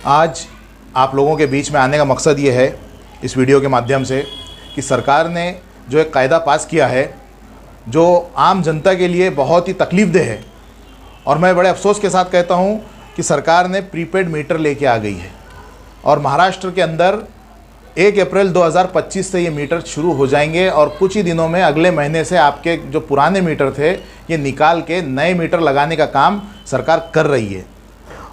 आज आप लोगों के बीच में आने का मकसद ये है इस वीडियो के माध्यम से कि सरकार ने जो एक कायदा पास किया है जो आम जनता के लिए बहुत ही तकलीफ़देह है, और मैं बड़े अफसोस के साथ कहता हूँ कि सरकार ने प्रीपेड मीटर लेके आ गई है और महाराष्ट्र के अंदर 1 अप्रैल 2025 से ये मीटर शुरू हो जाएंगे और कुछ ही दिनों में अगले महीने से आपके जो पुराने मीटर थे ये निकाल के नए मीटर लगाने का काम सरकार कर रही है।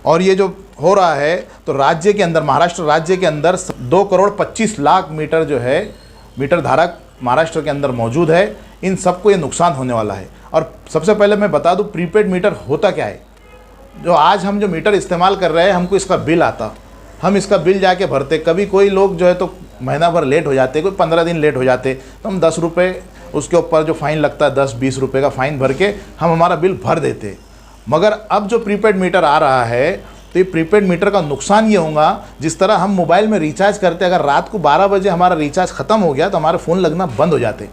और ये जो हो रहा है तो राज्य के अंदर, महाराष्ट्र राज्य के अंदर 2,25,00,000 मीटर जो है मीटर धारक महाराष्ट्र के अंदर मौजूद है। इन सबको ये नुकसान होने वाला है। और सबसे पहले मैं बता दूं प्रीपेड मीटर होता क्या है। जो आज हम जो मीटर इस्तेमाल कर रहे हैं हमको इसका बिल आता, हम इसका बिल जाके भरते, कभी कोई लोग जो है तो महीना भर लेट हो जाते, कोई 15 दिन लेट हो जाते तो हम 10 रुपये उसके ऊपर जो फ़ाइन लगता है 10-20 रुपये का फ़ाइन भर के हम हमारा बिल भर देते। मगर अब जो प्रीपेड मीटर आ रहा है तो ये प्रीपेड मीटर का नुकसान ये होगा, जिस तरह हम मोबाइल में रिचार्ज करते, अगर रात को 12 बजे हमारा रिचार्ज ख़त्म हो गया तो हमारे फ़ोन लगना बंद हो जाते।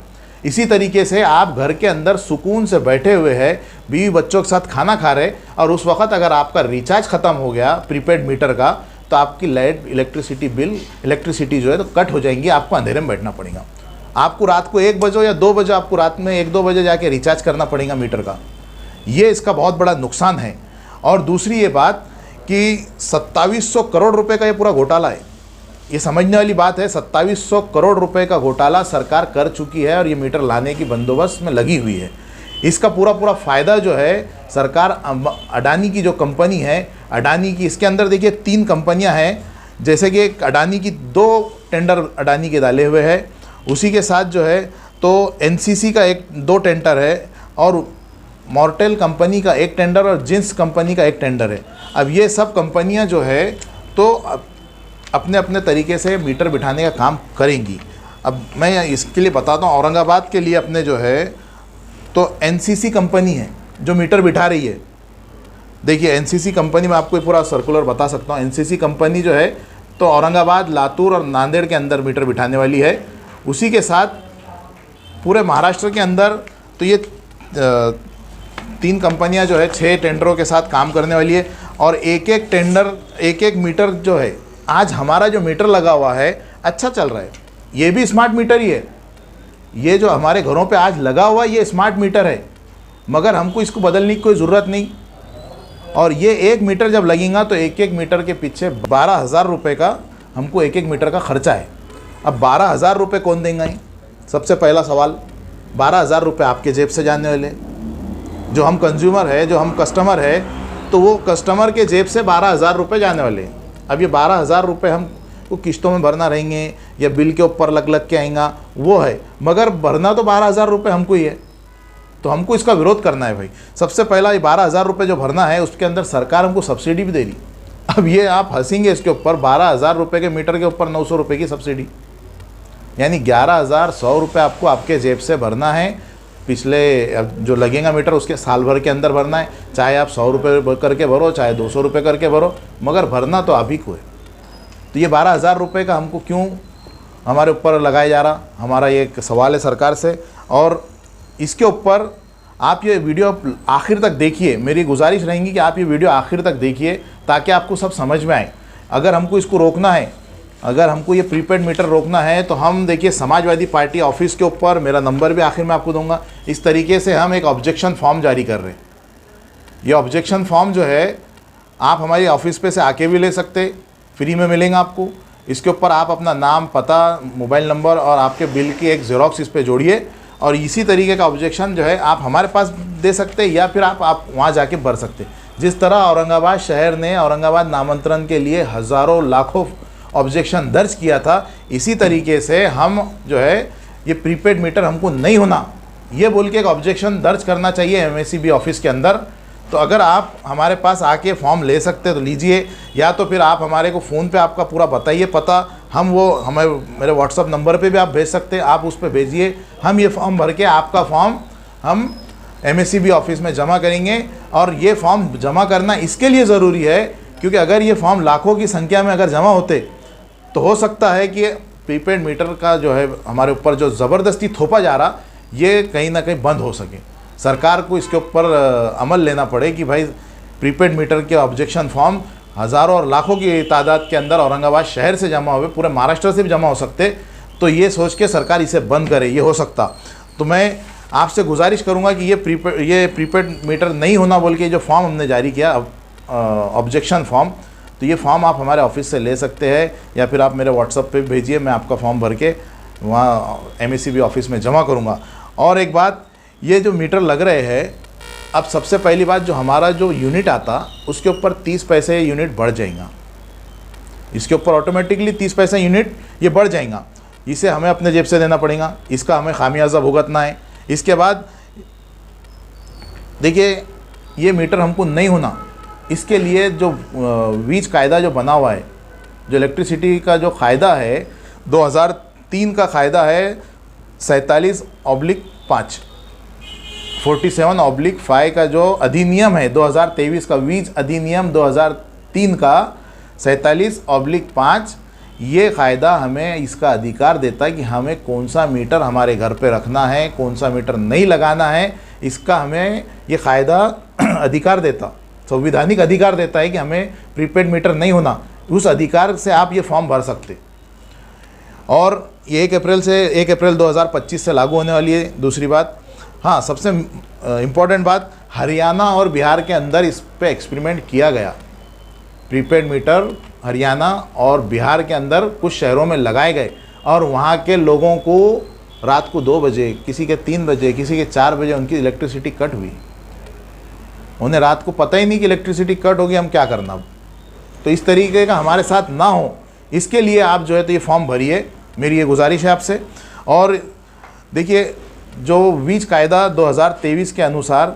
इसी तरीके से आप घर के अंदर सुकून से बैठे हुए हैं, बीवी बच्चों के साथ खाना खा रहे, और उस वक्त अगर आपका रिचार्ज ख़त्म हो गया प्रीपेड मीटर का तो आपकी लाइट इलेक्ट्रिसिटी जो है तो कट हो जाएंगी, आपको अंधेरे में बैठना पड़ेगा। आपको रात को 1 बजे या 2 बजे, आपको रात में 1-2 बजे जाके रिचार्ज करना पड़ेगा मीटर का। ये इसका बहुत बड़ा नुकसान है। और दूसरी ये बात कि 2700 करोड़ रुपए का ये पूरा घोटाला है। ये समझने वाली बात है, 2700 करोड़ रुपए का घोटाला सरकार कर चुकी है और ये मीटर लाने की बंदोबस्त में लगी हुई है। इसका पूरा फ़ायदा जो है सरकार अडानी की जो कंपनी है, अडानी की, इसके अंदर देखिए 3 कंपनियां हैं। जैसे कि अडानी की 2 टेंडर अडानी के डाले हुए हैं, उसी के साथ जो है तो एनसीसी का 2 टेंडर है, और मॉर्टेल कंपनी का 1 टेंडर और जिंस कंपनी का 1 टेंडर है। अब ये सब कंपनियां जो है तो अपने अपने तरीके से मीटर बिठाने का काम करेंगी। अब मैं इसके लिए बताता हूँ, औरंगाबाद के लिए अपने जो है तो एनसीसी कंपनी है जो मीटर बिठा रही है। देखिए एनसीसी कंपनी में आपको पूरा सर्कुलर बता सकता हूँ। एनसीसी कंपनी जो है तो औरंगाबाद, लातूर और नांदेड़ के अंदर मीटर बिठाने वाली है। उसी के साथ पूरे महाराष्ट्र के अंदर तो ये 3 कंपनियां जो है 6 टेंडरों के साथ काम करने वाली है, और एक टेंडर, एक मीटर जो है, आज हमारा जो मीटर लगा हुआ है अच्छा चल रहा है, ये भी स्मार्ट मीटर ही है। ये जो हमारे घरों पे आज लगा हुआ ये स्मार्ट मीटर है, मगर हमको इसको बदलने की कोई ज़रूरत नहीं। और ये 1 मीटर जब लगेगा तो एक मीटर के पीछे 12,000 रुपये का हमको एक मीटर का खर्चा है। अब 12,000 रुपये कौन देंगे? सबसे पहला सवाल, 12,000 रुपये आपके जेब से जाने वाले। जो हम कंज्यूमर है, जो हम कस्टमर है, तो वो कस्टमर के जेब से 12,000 रुपये जाने वाले हैं। अब ये 12,000 रुपये हम को किस्तों में भरना रहेंगे या बिल के ऊपर लग के आएगा, वो है, मगर भरना तो 12,000 रुपये हमको ही है। तो हमको इसका विरोध करना है भाई। सबसे पहला ये 12,000 रुपये जो भरना है उसके अंदर सरकार हमको सब्सिडी भी दे रही। अब ये आप हंसेंगे इसके ऊपर, 12,000 रुपये के मीटर के ऊपर 900 रुपये की सब्सिडी, यानी 11,100 रुपये आपको आपके जेब से भरना है। पिछले जो लगेगा मीटर उसके साल भर के अंदर भरना है, चाहे आप 100 रुपये करके भरो, चाहे 200 रुपये करके भरो, मगर भरना तो आप ही को है। तो ये 12,000 रुपये का हमको क्यों हमारे ऊपर लगाया जा रहा, हमारा ये एक सवाल है सरकार से। और इसके ऊपर आप ये वीडियो आखिर तक देखिए, मेरी गुजारिश रहेगी कि आप ये वीडियो आखिर तक देखिए ताकि आपको सब समझ में आए। अगर हमको इसको रोकना है, अगर हमको ये प्रीपेड मीटर रोकना है तो हम देखिए समाजवादी पार्टी ऑफिस के ऊपर, मेरा नंबर भी आखिर में आपको दूंगा, इस तरीके से हम एक ऑब्जेक्शन फॉर्म जारी कर रहे हैं। ये ऑब्जेक्शन फॉर्म जो है आप हमारी ऑफिस पे से आके भी ले सकते, फ्री में मिलेगा आपको। इसके ऊपर आप अपना नाम, पता, मोबाइल नंबर और आपके बिल की एक ज़ेरॉक्स इस पर जोड़िए, और इसी तरीके का ऑब्जेक्शन जो है आप हमारे पास दे सकते या फिर आप वहाँ जाके भर सकते। जिस तरह औरंगाबाद शहर ने औरंगाबाद नामांतरण के लिए हज़ारों लाखों ऑब्जेक्शन दर्ज किया था, इसी तरीके से हम जो है ये प्रीपेड मीटर हमको नहीं होना ये बोल के एक ऑब्जेक्शन दर्ज करना चाहिए एमएसईबी ऑफिस के अंदर। तो अगर आप हमारे पास आके फॉर्म ले सकते तो लीजिए, या तो फिर आप हमारे को फ़ोन पे आपका पूरा बताइए पता, हम वो मेरे व्हाट्सअप नंबर पे भी आप भेज सकते हैं, आप उस पर भेजिए। हम ये फॉर्म भर के आपका फॉर्म हम एमएसईबी ऑफिस में जमा करेंगे। और ये फॉर्म जमा करना इसके लिए ज़रूरी है क्योंकि अगर ये फॉर्म लाखों की संख्या में अगर जमा होते तो हो सकता है कि प्रीपेड मीटर का जो है हमारे ऊपर जो ज़बरदस्ती थोपा जा रहा ये कहीं ना कहीं बंद हो सके। सरकार को इसके ऊपर अमल लेना पड़े कि भाई प्रीपेड मीटर के ऑब्जेक्शन फॉर्म हज़ारों और लाखों की तादाद के अंदर औरंगाबाद शहर से जमा हुए, पूरे महाराष्ट्र से भी जमा हो सकते, तो ये सोच के सरकार इसे बंद करे, ये हो सकता। तो मैं आपसे गुजारिश करूंगा कि ये प्रीपेड मीटर नहीं होना बोल के जो फॉर्म हमने जारी किया, ऑब्जेक्शन फॉर्म, तो ये फॉर्म आप हमारे ऑफिस से ले सकते हैं या फिर आप मेरे व्हाट्सएप पे भेजिए, मैं आपका फॉर्म भर के वहाँ MSEB ऑफिस में जमा करूँगा। और एक बात, ये जो मीटर लग रहे हैं, अब सबसे पहली बात, जो हमारा जो यूनिट आता उसके ऊपर 30 पैसे यूनिट बढ़ जाएगा, इसके ऊपर ऑटोमेटिकली 30 पैसे यूनिट ये बढ़ जाएगा, इसे हमें अपने जेब से देना पड़ेगा, इसका हमें खामियाजा भुगतना है। इसके बाद देखिए, ये मीटर हमको नहीं होना, इसके लिए जो वीज कायदा जो बना हुआ है, जो इलेक्ट्रिसिटी का जो कायदा है 2003 का कायदा है 47/5, 47/5 का जो अधिनियम है 2023 का वीज अधिनियम 2003 का 47/5, ये कायदा हमें इसका अधिकार देता है कि हमें कौन सा मीटर हमारे घर पे रखना है, कौन सा मीटर नहीं लगाना है, इसका हमें ये कायदा अधिकार देता, संवैधानिक अधिकार देता है कि हमें प्रीपेड मीटर नहीं होना। उस अधिकार से आप ये फॉर्म भर सकते, और ये 1 अप्रैल 2025 से लागू होने वाली है। दूसरी बात, हाँ, सबसे इम्पोर्टेंट बात, हरियाणा और बिहार के अंदर इस पे एक्सपेरिमेंट किया गया। प्रीपेड मीटर हरियाणा और बिहार के अंदर कुछ शहरों में लगाए गए, और वहाँ के लोगों को रात को 2 बजे, किसी के 3 बजे, किसी के 4 बजे उनकी इलेक्ट्रिसिटी कट हुई। उन्हें रात को पता ही नहीं कि इलेक्ट्रिसिटी कट होगी, हम क्या करना। तो इस तरीके का हमारे साथ ना हो, इसके लिए आप जो है तो ये फॉर्म भरिए, मेरी ये गुजारिश है आपसे। और देखिए, जो वीज कायदा 2023 के अनुसार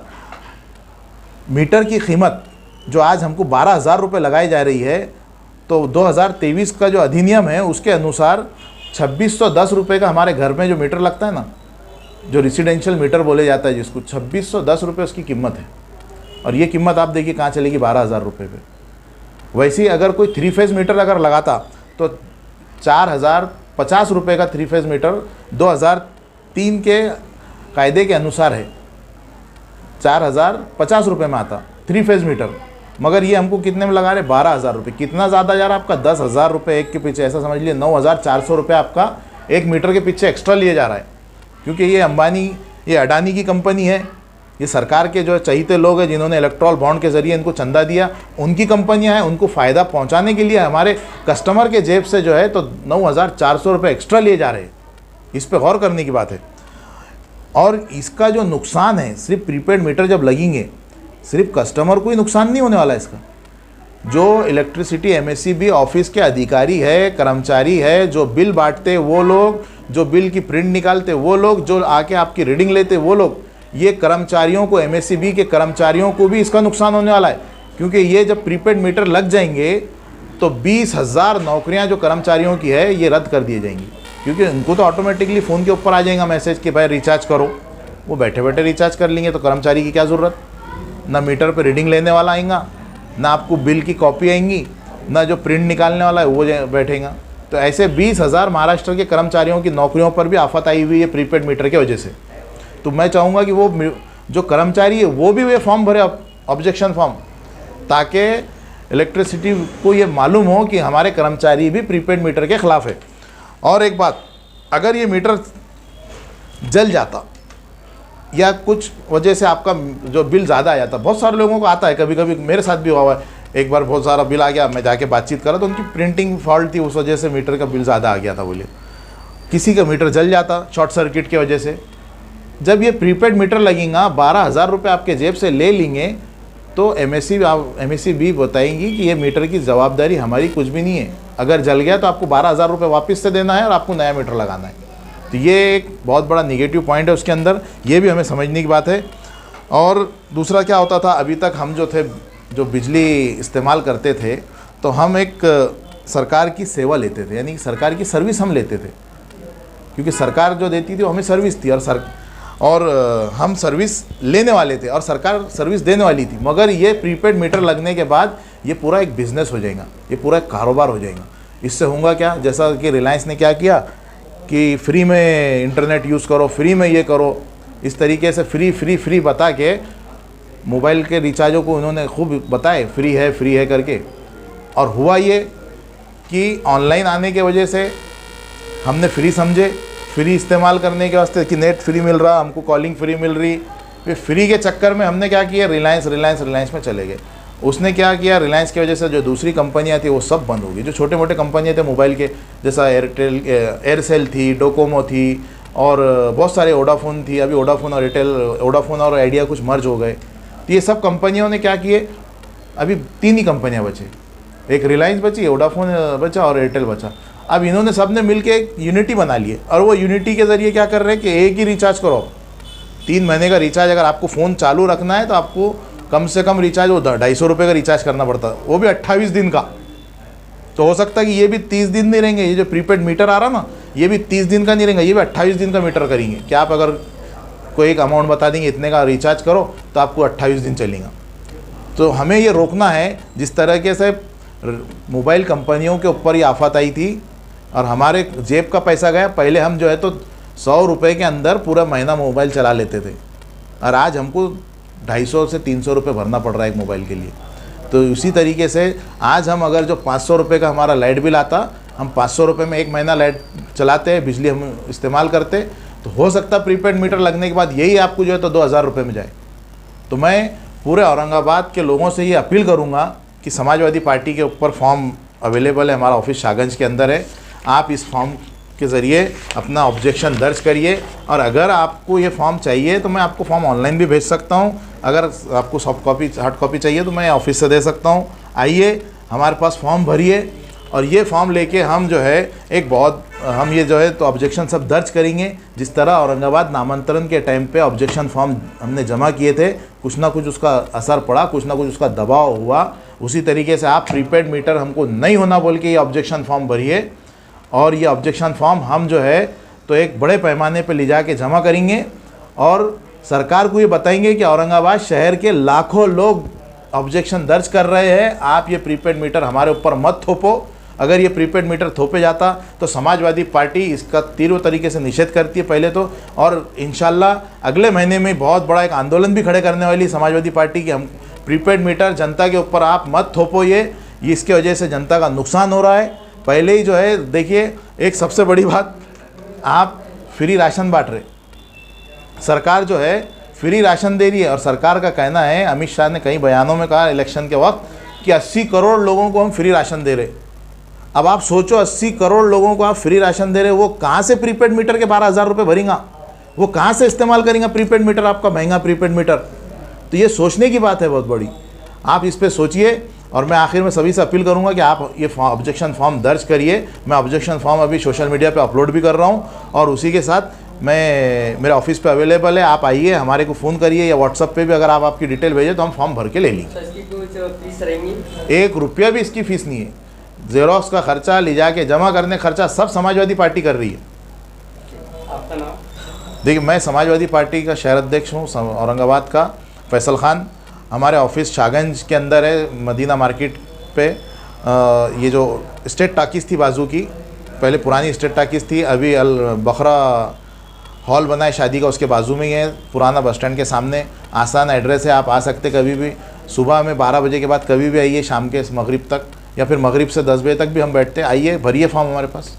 मीटर की कीमत जो आज हमको 12,000 रुपये लगाई जा रही है, तो 2023 का जो अधिनियम है उसके अनुसार 2610 रुपये का हमारे घर में जो मीटर लगता है ना, जो रेसिडेंशियल मीटर बोले जाता है जिसको, 2610 रुपये उसकी कीमत है। और ये कीमत आप देखिए कहाँ चलेगी, 12,000 रुपये पे। वैसे ही अगर कोई 3 फेज़ मीटर अगर लगाता तो 4,050 रुपये का 3 फेज़ मीटर 2003 के कायदे के अनुसार है, 4,050 रुपये में आता 3 फेज़ मीटर, मगर ये हमको कितने में लगा रहे, 12,000 रुपये। कितना ज़्यादा जा रहा है आपका, 10,000 रुपये एक के पीछे, ऐसा समझ लीजिए 9,400 रुपये आपका एक मीटर के पीछे एक्स्ट्रा लिए जा रहा है। क्योंकि ये अंबानी, ये अडानी की कंपनी है, ये सरकार के जो चहीते लोग हैं जिन्होंने इलेक्ट्रॉल बॉन्ड के ज़रिए इनको चंदा दिया, उनकी कंपनियां हैं, उनको फ़ायदा पहुंचाने के लिए हमारे कस्टमर के जेब से जो है तो 9,400 रुपये एक्स्ट्रा लिए जा रहे हैं। इस पर गौर करने की बात है। और इसका जो नुकसान है, सिर्फ प्रीपेड मीटर जब लगेंगे, सिर्फ कस्टमर को ही नुकसान नहीं होने वाला है इसका। जो इलेक्ट्रिसिटी MSEB ऑफिस के अधिकारी है, कर्मचारी है, जो बिल बांटते वो लोग, जो बिल की प्रिंट निकालते वो लोग, जो आके आपकी रीडिंग लेते वो लोग, ये कर्मचारियों को, MSEB के कर्मचारियों को भी इसका नुकसान होने वाला है। क्योंकि ये जब प्रीपेड मीटर लग जाएंगे तो 20,000 नौकरियां जो कर्मचारियों की है ये रद्द कर दी जाएंगी। क्योंकि उनको तो ऑटोमेटिकली फ़ोन के ऊपर आ जाएगा मैसेज कि भाई रिचार्ज करो, वो बैठे बैठे रिचार्ज कर लेंगे। तो कर्मचारी की क्या ज़रूरत, ना मीटर पर रीडिंग लेने वाला आएगा, ना आपको बिल की कॉपी आएंगी, ना जो प्रिंट निकालने वाला है वो बैठेगा। तो ऐसे 20,000 महाराष्ट्र के कर्मचारियों की नौकरियों पर भी आफत आई हुई है प्रीपेड मीटर की वजह से। तो मैं चाहूँगा कि वो जो कर्मचारी है वो भी वे फॉर्म भरे, ऑब्जेक्शन फॉर्म, ताकि इलेक्ट्रिसिटी को ये मालूम हो कि हमारे कर्मचारी भी प्रीपेड मीटर के ख़िलाफ़ है। और एक बात, अगर ये मीटर जल जाता या कुछ वजह से आपका जो बिल ज़्यादा आ जाता, बहुत सारे लोगों को आता है, कभी कभी मेरे साथ भी हुआ है, एक बार बहुत सारा बिल आ गया, मैं जाके बातचीत करा तो उनकी प्रिंटिंग फॉल्ट थी, उस वजह से मीटर का बिल ज़्यादा आ गया था। बोले किसी का मीटर जल जाता शॉर्ट सर्किट की वजह से। जब ये प्रीपेड मीटर लगेगा, 12,000 रुपये आपके जेब से ले लेंगे, तो MSEB बताएंगी कि ये मीटर की जवाबदारी हमारी कुछ भी नहीं है। अगर जल गया तो आपको 12,000 रुपये वापस से देना है और आपको नया मीटर लगाना है। तो ये एक बहुत बड़ा निगेटिव पॉइंट है उसके अंदर, ये भी हमें समझने की बात है। और दूसरा क्या होता था, अभी तक हम जो थे, जो बिजली इस्तेमाल करते थे, तो हम एक सरकार की सेवा लेते थे, यानी सरकार की सर्विस हम लेते थे। क्योंकि सरकार जो देती थी वो हमें सर्विस थी, और हम सर्विस लेने वाले थे और सरकार सर्विस देने वाली थी। मगर ये प्रीपेड मीटर लगने के बाद ये पूरा एक बिज़नेस हो जाएगा, ये पूरा एक कारोबार हो जाएगा। इससे होगा क्या, जैसा कि रिलायंस ने क्या किया कि फ्री में इंटरनेट यूज़ करो, फ्री में ये करो, इस तरीके से फ्री फ्री फ्री बता के मोबाइल के रिचार्जों को उन्होंने खूब बताए फ्री है करके। और हुआ ये कि ऑनलाइन आने के वजह से हमने फ्री समझे, फ्री इस्तेमाल करने के वास्ते कि नेट फ्री मिल रहा, हमको कॉलिंग फ्री मिल रही, फिर फ्री के चक्कर में हमने क्या किया, रिलायंस में चले गए। उसने क्या किया, रिलायंस की वजह से जो दूसरी कंपनियां थी वो सब बंद हो गई। जो छोटे मोटे कंपनियां थे मोबाइल के, जैसा एयरसेल थी, डोकोमो थी और बहुत सारे वोडाफोन थी। अभी वोडाफोन और आइडिया कुछ मर्ज हो गए। तो ये सब कंपनियों ने क्या किए, अभी 3 ही कंपनियाँ बचे, एक रिलायंस बची, वोडाफोन बचा और एयरटेल बचा। अब इन्होंने सब ने मिल के एक यूनिटी बना लिए और वो यूनिटी के ज़रिए क्या कर रहे हैं कि एक ही रिचार्ज करो। 3 महीने का रिचार्ज अगर आपको फ़ोन चालू रखना है तो आपको कम से कम रिचार्ज वो 250 रुपये का रिचार्ज करना पड़ता है, वो भी 28 दिन का। तो हो सकता है कि ये भी 30 दिन नहीं रहेंगे, ये जो प्रीपेड मीटर आ रहा ना ये भी 30 दिन का नहीं रहेंगे, ये भी 28 दिन का मीटर करेंगे कि आप अगर कोई एक अमाउंट बता देंगे इतने का रिचार्ज करो तो आपको 28 दिन चलेगा। तो हमें ये रोकना है। जिस तरीके से मोबाइल कंपनियों के ऊपर ये आफत आई थी और हमारे जेब का पैसा गया, पहले हम जो है तो 100 रुपये के अंदर पूरा महीना मोबाइल चला लेते थे और आज हमको 250 से 300 रुपये भरना पड़ रहा है एक मोबाइल के लिए। तो उसी तरीके से आज हम अगर जो 500 रुपये का हमारा लाइट बिल आता, हम 500 रुपये में एक महीना लाइट चलाते हैं, बिजली हम इस्तेमाल करते, तो हो सकता है प्रीपेड मीटर लगने के बाद यही आपको जो है तो 2000 रुपये में जाए। तो मैं पूरे औरंगाबाद के लोगों से ये अपील करूँगा कि समाजवादी पार्टी के ऊपर फॉर्म अवेलेबल है, हमारा ऑफिस शाहगंज के अंदर है। आप इस फॉर्म के ज़रिए अपना ऑब्जेक्शन दर्ज करिए और अगर आपको ये फॉर्म चाहिए तो मैं आपको फॉर्म ऑनलाइन भी भेज सकता हूँ। अगर आपको सॉफ्ट कॉपी हार्ड कॉपी चाहिए तो मैं ऑफिस से दे सकता हूँ। आइए हमारे पास फॉर्म भरिए और ये फॉर्म लेके हम जो है हम ये जो है तो ऑब्जेक्शन सब दर्ज करेंगे। जिस तरह औरंगाबाद नामांतरण के टाइम पे ऑब्जेक्शन फॉर्म हमने जमा किए थे, कुछ ना कुछ उसका असर पड़ा, कुछ ना कुछ उसका दबाव हुआ, उसी तरीके से आप प्रीपेड मीटर हमको नहीं होना बोल के ये ऑब्जेक्शन फॉर्म भरिए और ये ऑब्जेक्शन फॉर्म हम जो है तो एक बड़े पैमाने पे ले जाके जमा करेंगे और सरकार को ये बताएंगे कि औरंगाबाद शहर के लाखों लोग ऑब्जेक्शन दर्ज कर रहे हैं, आप ये प्रीपेड मीटर हमारे ऊपर मत थोपो। अगर ये प्रीपेड मीटर थोपे जाता तो समाजवादी पार्टी इसका तीव्र तरीके से निषेध करती है पहले तो, और इंशाल्लाह अगले महीने में बहुत बड़ा एक आंदोलन भी खड़े करने वाली समाजवादी पार्टी की। हम प्रीपेड मीटर जनता के ऊपर आप मत थोपो, ये इसके वजह से जनता का नुकसान हो रहा है। पहले ही जो है देखिए, एक सबसे बड़ी बात, आप फ्री राशन बांट रहे, सरकार जो है फ्री राशन दे रही है और सरकार का कहना है, अमित शाह ने कई बयानों में कहा इलेक्शन के वक्त कि 80 करोड़ लोगों को हम फ्री राशन दे रहे। अब आप सोचो 80 करोड़ लोगों को आप फ्री राशन दे रहे, वो कहाँ से प्रीपेड मीटर के 12,000 रुपये भरेंगे, वो कहाँ से इस्तेमाल करेंगे प्रीपेड मीटर, आपका महंगा प्रीपेड मीटर। तो ये सोचने की बात है बहुत बड़ी, आप इस पर सोचिए। और मैं आखिर में सभी से अपील करूंगा कि आप ये ऑब्जेक्शन फॉर्म दर्ज करिए। मैं ऑब्जेक्शन फॉर्म अभी सोशल मीडिया पे अपलोड भी कर रहा हूं और उसी के साथ मैं मेरे ऑफिस पे अवेलेबल है, आप आइए, हमारे को फ़ोन करिए या व्हाट्सअप पे भी अगर आप आपकी डिटेल भेजें तो हम फॉर्म भर के ले लेंगे। इसकी कुछ फीस रहेंगी? 1 रुपया भी इसकी फ़ीस नहीं है। जेरोक्स का खर्चा, ले जाके जमा करने खर्चा सब समाजवादी पार्टी कर रही है। आपका नाम? देखिए, मैं समाजवादी पार्टी का शहर अध्यक्ष हूँ औरंगाबाद का, फैसल खान। हमारे ऑफिस शाहगंज के अंदर है, मदीना मार्केट पे। ये जो स्टेट टाकीज़ थी बाजू की, पहले पुरानी स्टेट टाकीज़ थी, अभी अल बखरा हॉल बना है शादी का, उसके बाजू में ही है, पुराना बस स्टैंड के सामने। आसान एड्रेस है, आप आ सकते कभी भी, सुबह में 12 बजे के बाद कभी भी आइए, शाम के मगरिब तक या फिर मगरिब से 10 बजे तक भी हम बैठते हैं। आइए, भरिए फॉर्म हमारे पास।